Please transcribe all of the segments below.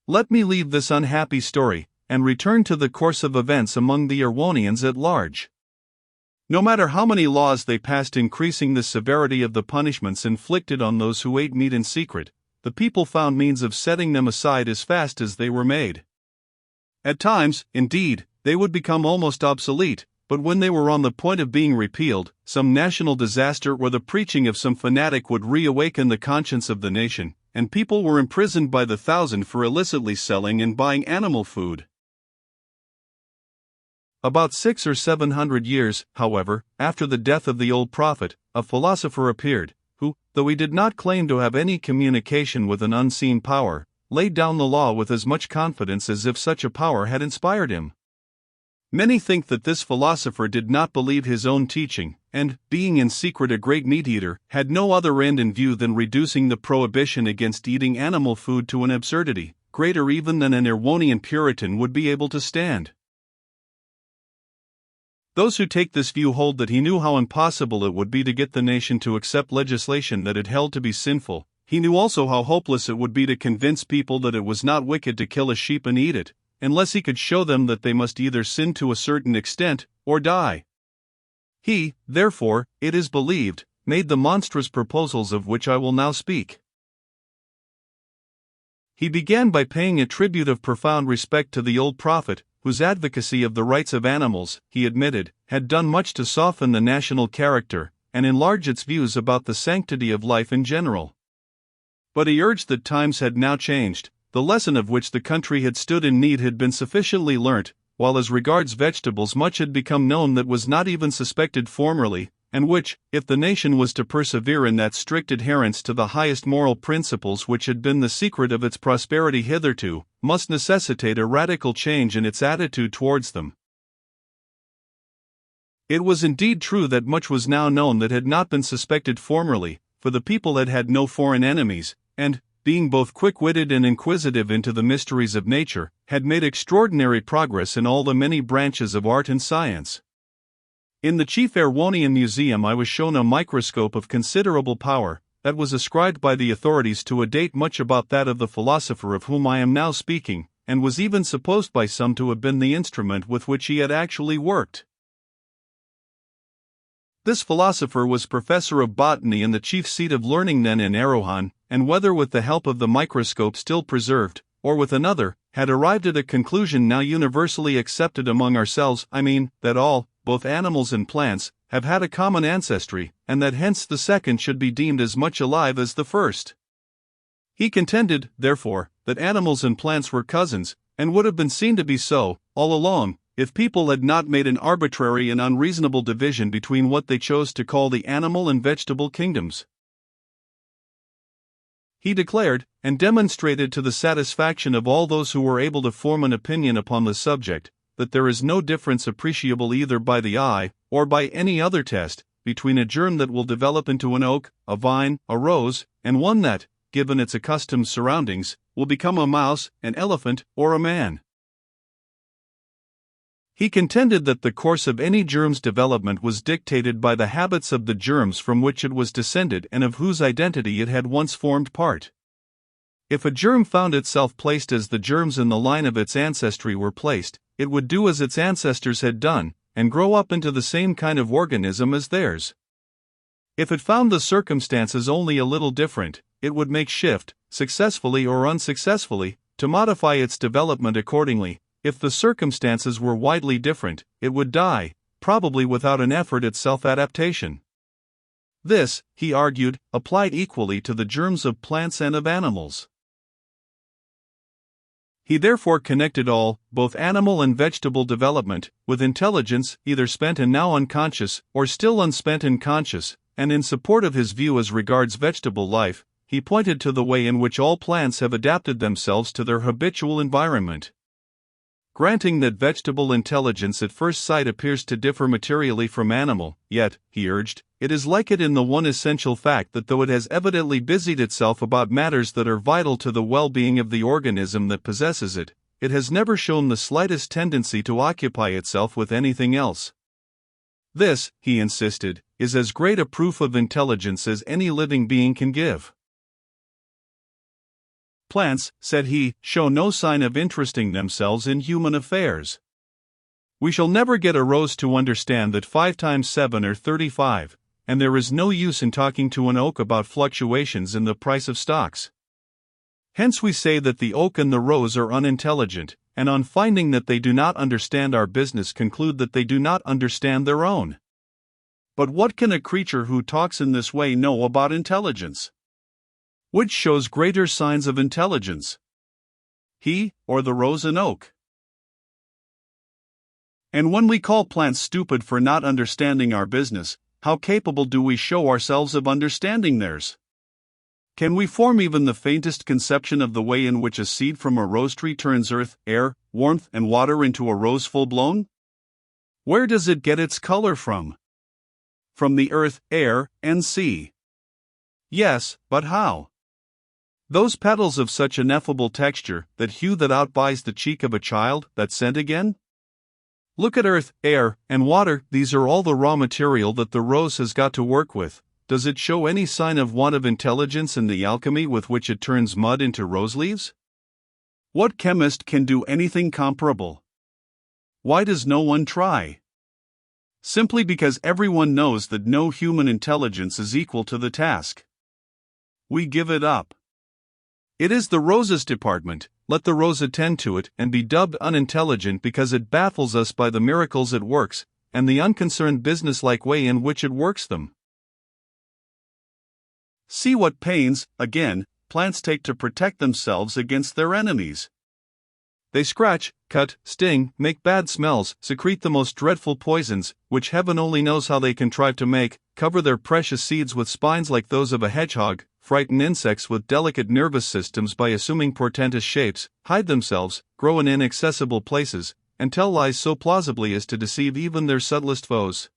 Let me leave this unhappy story, and return to the course of events among the Erewhonians at large. No matter how many laws they passed increasing the severity of the punishments inflicted on those who ate meat in secret, the people found means of setting them aside as fast as they were made. At times, indeed, they would become almost obsolete, but when they were on the point of being repealed, some national disaster or the preaching of some fanatic would reawaken the conscience of the nation, and people were imprisoned by the thousand for illicitly selling and buying animal food. About 600 or 700 years, however, after the death of the old prophet, a philosopher appeared, who, though he did not claim to have any communication with an unseen power, laid down the law with as much confidence as if such a power had inspired him. Many think that this philosopher did not believe his own teaching, and, being in secret a great meat-eater, had no other end in view than reducing the prohibition against eating animal food to an absurdity, greater even than an Erewhonian Puritan would be able to stand. Those who take this view hold that he knew how impossible it would be to get the nation to accept legislation that it held to be sinful. He knew also how hopeless it would be to convince people that it was not wicked to kill a sheep and eat it, unless he could show them that they must either sin to a certain extent, or die. He, therefore, it is believed, made the monstrous proposals of which I will now speak. He began by paying a tribute of profound respect to the old prophet, whose advocacy of the rights of animals, he admitted, had done much to soften the national character, and enlarge its views about the sanctity of life in general. But he urged that times had now changed, the lesson of which the country had stood in need had been sufficiently learnt, while as regards vegetables much had become known that was not even suspected formerly, and which, if the nation was to persevere in that strict adherence to the highest moral principles which had been the secret of its prosperity hitherto, must necessitate a radical change in its attitude towards them. It was indeed true that much was now known that had not been suspected formerly, for the people had had no foreign enemies, and, being both quick-witted and inquisitive into the mysteries of nature, had made extraordinary progress in all the many branches of art and science. In the chief Erewhonian museum I was shown a microscope of considerable power, that was ascribed by the authorities to a date much about that of the philosopher of whom I am now speaking, and was even supposed by some to have been the instrument with which he had actually worked. This philosopher was professor of botany in the chief seat of learning then in Erewhon, and whether with the help of the microscope still preserved, or with another, had arrived at a conclusion now universally accepted among ourselves, I mean, that all, both animals and plants, have had a common ancestry, and that hence the second should be deemed as much alive as the first. He contended, therefore, that animals and plants were cousins, and would have been seen to be so, all along, if people had not made an arbitrary and unreasonable division between what they chose to call the animal and vegetable kingdoms. He declared, and demonstrated to the satisfaction of all those who were able to form an opinion upon the subject, that there is no difference appreciable either by the eye, or by any other test, between a germ that will develop into an oak, a vine, a rose, and one that, given its accustomed surroundings, will become a mouse, an elephant, or a man. He contended that the course of any germ's development was dictated by the habits of the germs from which it was descended and of whose identity it had once formed part. If a germ found itself placed as the germs in the line of its ancestry were placed, it would do as its ancestors had done, and grow up into the same kind of organism as theirs. If it found the circumstances only a little different, it would make shift, successfully or unsuccessfully, to modify its development accordingly. If the circumstances were widely different, it would die, probably without an effort at self-adaptation. This, he argued, applied equally to the germs of plants and of animals. He therefore connected all, both animal and vegetable development, with intelligence, either spent and now unconscious, or still unspent and conscious, and in support of his view as regards vegetable life, he pointed to the way in which all plants have adapted themselves to their habitual environment. Granting that vegetable intelligence at first sight appears to differ materially from animal, yet, he urged, it is like it in the one essential fact that though it has evidently busied itself about matters that are vital to the well-being of the organism that possesses it, it has never shown the slightest tendency to occupy itself with anything else. This, he insisted, is as great a proof of intelligence as any living being can give. Plants, said he, show no sign of interesting themselves in human affairs. We shall never get a rose to understand that 5 times 7 are 35, and there is no use in talking to an oak about fluctuations in the price of stocks. Hence we say that the oak and the rose are unintelligent, and on finding that they do not understand our business conclude that they do not understand their own. But what can a creature who talks in this way know about intelligence? Which shows greater signs of intelligence? He, or the rose and oak? And when we call plants stupid for not understanding our business, how capable do we show ourselves of understanding theirs? Can we form even the faintest conception of the way in which a seed from a rose tree turns earth, air, warmth, and water into a rose full-blown? Where does it get its color from? From the earth, air, and sea. Yes, but how? Those petals of such ineffable texture, that hue that outbuys the cheek of a child, that scent again? Look at earth, air, and water, these are all the raw material that the rose has got to work with. Does it show any sign of want of intelligence in the alchemy with which it turns mud into rose leaves? What chemist can do anything comparable? Why does no one try? Simply because everyone knows that no human intelligence is equal to the task. We give it up. It is the rose's department, let the rose attend to it and be dubbed unintelligent because it baffles us by the miracles it works, and the unconcerned business-like way in which it works them. See what pains, again, plants take to protect themselves against their enemies. They scratch, cut, sting, make bad smells, secrete the most dreadful poisons, which heaven only knows how they contrive to make, cover their precious seeds with spines like those of a hedgehog, frighten insects with delicate nervous systems by assuming portentous shapes, hide themselves, grow in inaccessible places, and tell lies so plausibly as to deceive even their subtlest foes.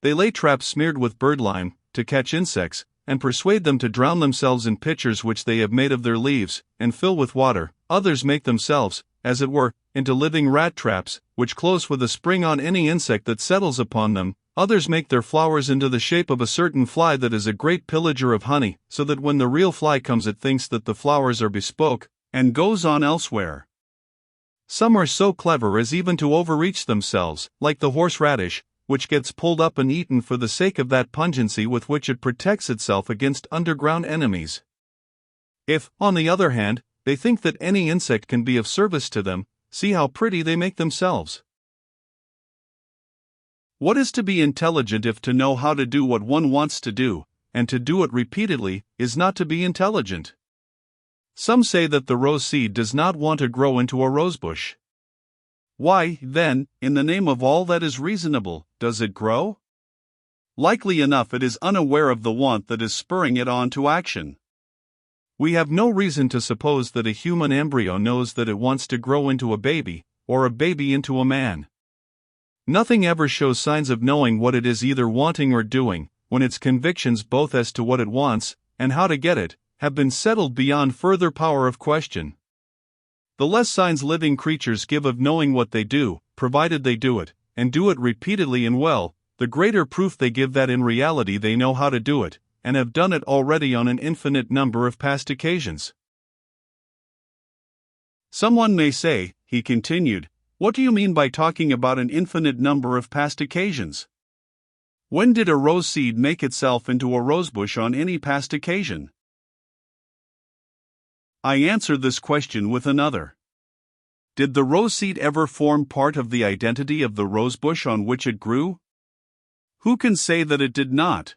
They lay traps smeared with birdlime, to catch insects, and persuade them to drown themselves in pitchers which they have made of their leaves, and fill with water. Others make themselves, as it were, into living rat traps, which close with a spring on any insect that settles upon them. Others make their flowers into the shape of a certain fly that is a great pillager of honey, so that when the real fly comes it thinks that the flowers are bespoke, and goes on elsewhere. Some are so clever as even to overreach themselves, like the horseradish, which gets pulled up and eaten for the sake of that pungency with which it protects itself against underground enemies. If, on the other hand, they think that any insect can be of service to them, see how pretty they make themselves. What is to be intelligent if to know how to do what one wants to do, and to do it repeatedly, is not to be intelligent? Some say that the rose seed does not want to grow into a rosebush. Why, then, in the name of all that is reasonable, does it grow? Likely enough it is unaware of the want that is spurring it on to action. We have no reason to suppose that a human embryo knows that it wants to grow into a baby, or a baby into a man. Nothing ever shows signs of knowing what it is either wanting or doing, when its convictions both as to what it wants, and how to get it, have been settled beyond further power of question. The less signs living creatures give of knowing what they do, provided they do it, and do it repeatedly and well, the greater proof they give that in reality they know how to do it, and have done it already on an infinite number of past occasions. Someone may say, he continued, what do you mean by talking about an infinite number of past occasions? When did a rose seed make itself into a rosebush on any past occasion? I answer this question with another. Did the rose seed ever form part of the identity of the rosebush on which it grew? Who can say that it did not?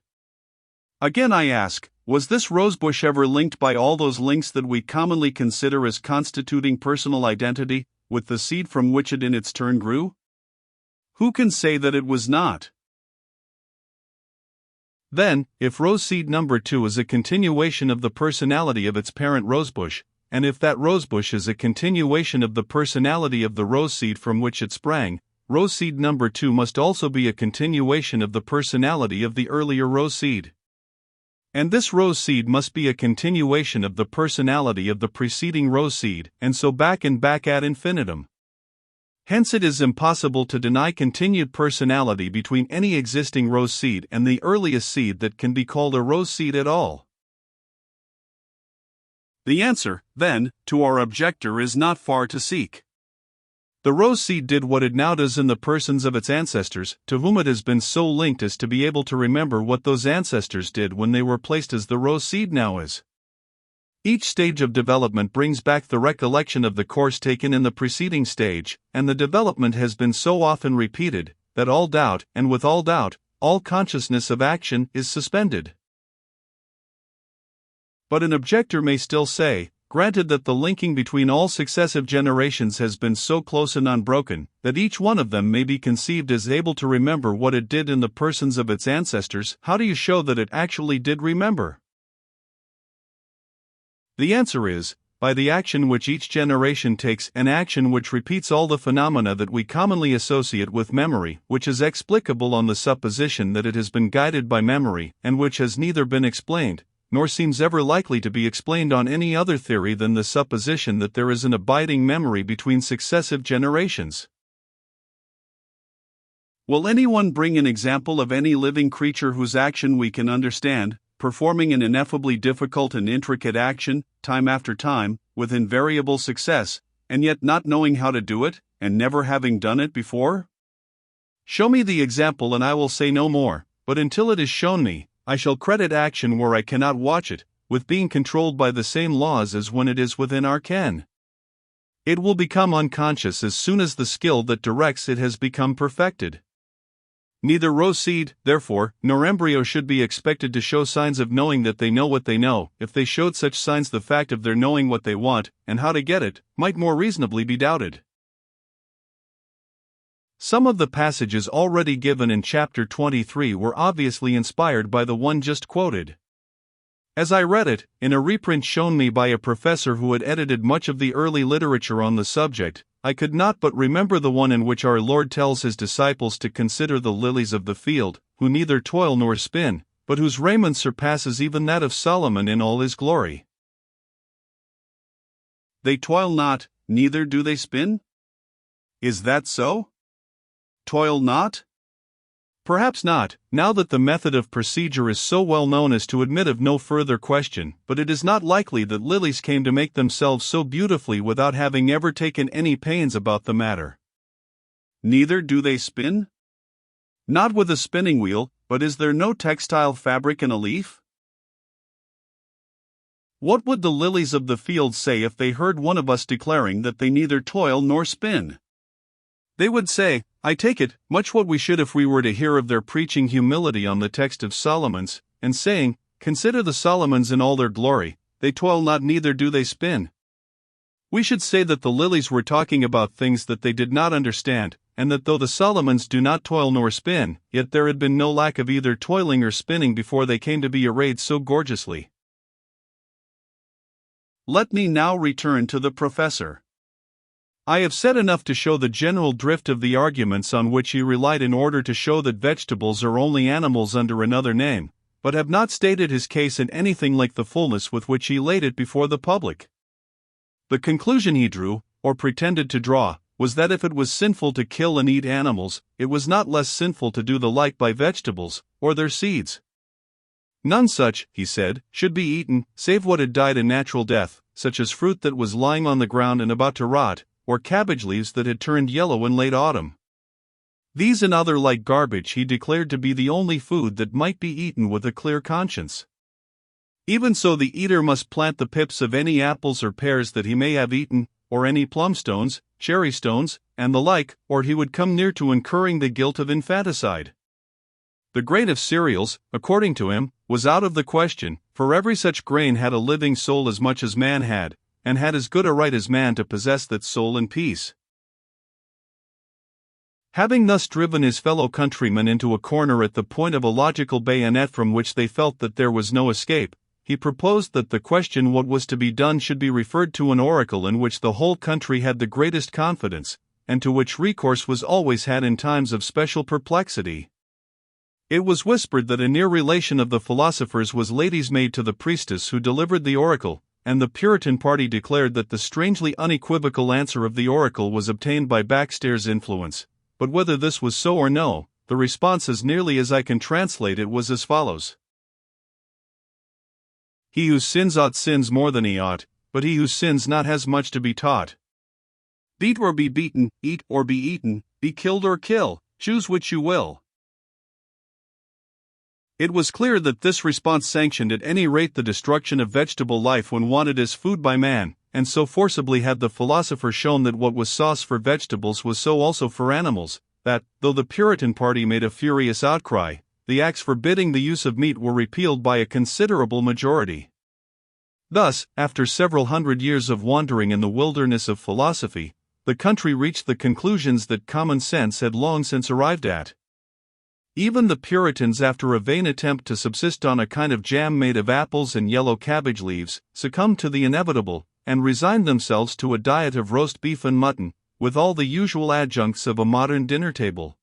Again I ask, was this rosebush ever linked by all those links that we commonly consider as constituting personal identity, with the seed from which it in its turn grew? Who can say that it was not? Then, if rose seed number 2 is a continuation of the personality of its parent rosebush, and if that rosebush is a continuation of the personality of the rose seed from which it sprang, rose seed number 2 must also be a continuation of the personality of the earlier rose seed. And this rose seed must be a continuation of the personality of the preceding rose seed, and so back and back ad infinitum. Hence it is impossible to deny continued personality between any existing rose seed and the earliest seed that can be called a rose seed at all. The answer, then, to our objector is not far to seek. The rose seed did what it now does in the persons of its ancestors, to whom it has been so linked as to be able to remember what those ancestors did when they were placed as the rose seed now is. Each stage of development brings back the recollection of the course taken in the preceding stage, and the development has been so often repeated, that all doubt, and with all doubt, all consciousness of action is suspended. But an objector may still say, granted that the linking between all successive generations has been so close and unbroken, that each one of them may be conceived as able to remember what it did in the persons of its ancestors, how do you show that it actually did remember? The answer is, by the action which each generation takes, an action which repeats all the phenomena that we commonly associate with memory, which is explicable on the supposition that it has been guided by memory, and which has neither been explained, nor seems ever likely to be explained on any other theory than the supposition that there is an abiding memory between successive generations. Will anyone bring an example of any living creature whose action we can understand, performing an ineffably difficult and intricate action, time after time, with invariable success, and yet not knowing how to do it, and never having done it before? Show me the example and I will say no more, but until it is shown me, I shall credit action where I cannot watch it, with being controlled by the same laws as when it is within our ken. It will become unconscious as soon as the skill that directs it has become perfected. Neither rose seed, therefore, nor embryo should be expected to show signs of knowing that they know what they know. If they showed such signs, the fact of their knowing what they want, and how to get it, might more reasonably be doubted. Some of the passages already given in chapter 23 were obviously inspired by the one just quoted. As I read it, in a reprint shown me by a professor who had edited much of the early literature on the subject, I could not but remember the one in which our Lord tells his disciples to consider the lilies of the field, who neither toil nor spin, but whose raiment surpasses even that of Solomon in all his glory. They toil not, neither do they spin? Is that so? Toil not? Perhaps not, now that the method of procedure is so well known as to admit of no further question, but it is not likely that lilies came to make themselves so beautifully without having ever taken any pains about the matter. Neither do they spin? Not with a spinning wheel, but is there no textile fabric in a leaf? What would the lilies of the field say if they heard one of us declaring that they neither toil nor spin? They would say, I take it, much what we should if we were to hear of their preaching humility on the text of Solomon's, and saying, Consider the Solomons in all their glory, they toil not neither do they spin. We should say that the lilies were talking about things that they did not understand, and that though the Solomons do not toil nor spin, yet there had been no lack of either toiling or spinning before they came to be arrayed so gorgeously. Let me now return to the professor. I have said enough to show the general drift of the arguments on which he relied in order to show that vegetables are only animals under another name, but have not stated his case in anything like the fullness with which he laid it before the public. The conclusion he drew, or pretended to draw, was that if it was sinful to kill and eat animals, it was not less sinful to do the like by vegetables, or their seeds. None such, he said, should be eaten, save what had died a natural death, such as fruit that was lying on the ground and about to rot, or cabbage leaves that had turned yellow in late autumn. These and other like garbage he declared to be the only food that might be eaten with a clear conscience. Even so, the eater must plant the pips of any apples or pears that he may have eaten, or any plum stones, cherry stones, and the like, or he would come near to incurring the guilt of infanticide. The grain of cereals, according to him, was out of the question, for every such grain had a living soul as much as man had, and had as good a right as man to possess that soul in peace. Having thus driven his fellow countrymen into a corner at the point of a logical bayonet from which they felt that there was no escape, he proposed that the question what was to be done should be referred to an oracle in which the whole country had the greatest confidence, and to which recourse was always had in times of special perplexity. It was whispered that a near relation of the philosopher's was lady's maid to the priestess who delivered the oracle, and the Puritan party declared that the strangely unequivocal answer of the oracle was obtained by backstairs influence, but whether this was so or no, the response as nearly as I can translate it was as follows. He who sins ought sins more than he ought, but he who sins not has much to be taught. Beat or be beaten, eat or be eaten, be killed or kill, choose which you will. It was clear that this response sanctioned at any rate the destruction of vegetable life when wanted as food by man, and so forcibly had the philosopher shown that what was sauce for vegetables was so also for animals, that, though the Puritan party made a furious outcry, the acts forbidding the use of meat were repealed by a considerable majority. Thus, after several hundred years of wandering in the wilderness of philosophy, the country reached the conclusions that common sense had long since arrived at. Even the Puritans, after a vain attempt to subsist on a kind of jam made of apples and yellow cabbage leaves, succumbed to the inevitable, and resigned themselves to a diet of roast beef and mutton, with all the usual adjuncts of a modern dinner table.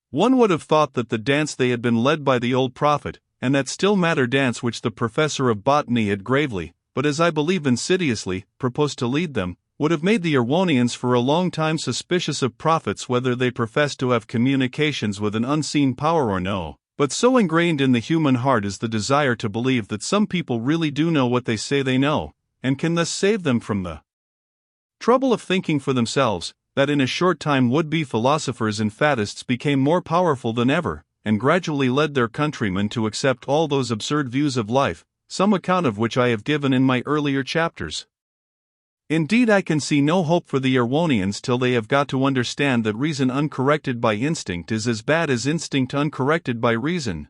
One would have thought that the dance they had been led by the old prophet, and that still matter dance which the professor of botany had gravely, but as I believe insidiously, proposed to lead them, would have made the Erewhonians for a long time suspicious of prophets whether they professed to have communications with an unseen power or no. But so ingrained in the human heart is the desire to believe that some people really do know what they say they know, and can thus save them from the trouble of thinking for themselves, that in a short time would-be philosophers and faddists became more powerful than ever, and gradually led their countrymen to accept all those absurd views of life, some account of which I have given in my earlier chapters. Indeed, I can see no hope for the Erewhonians till they have got to understand that reason uncorrected by instinct is as bad as instinct uncorrected by reason.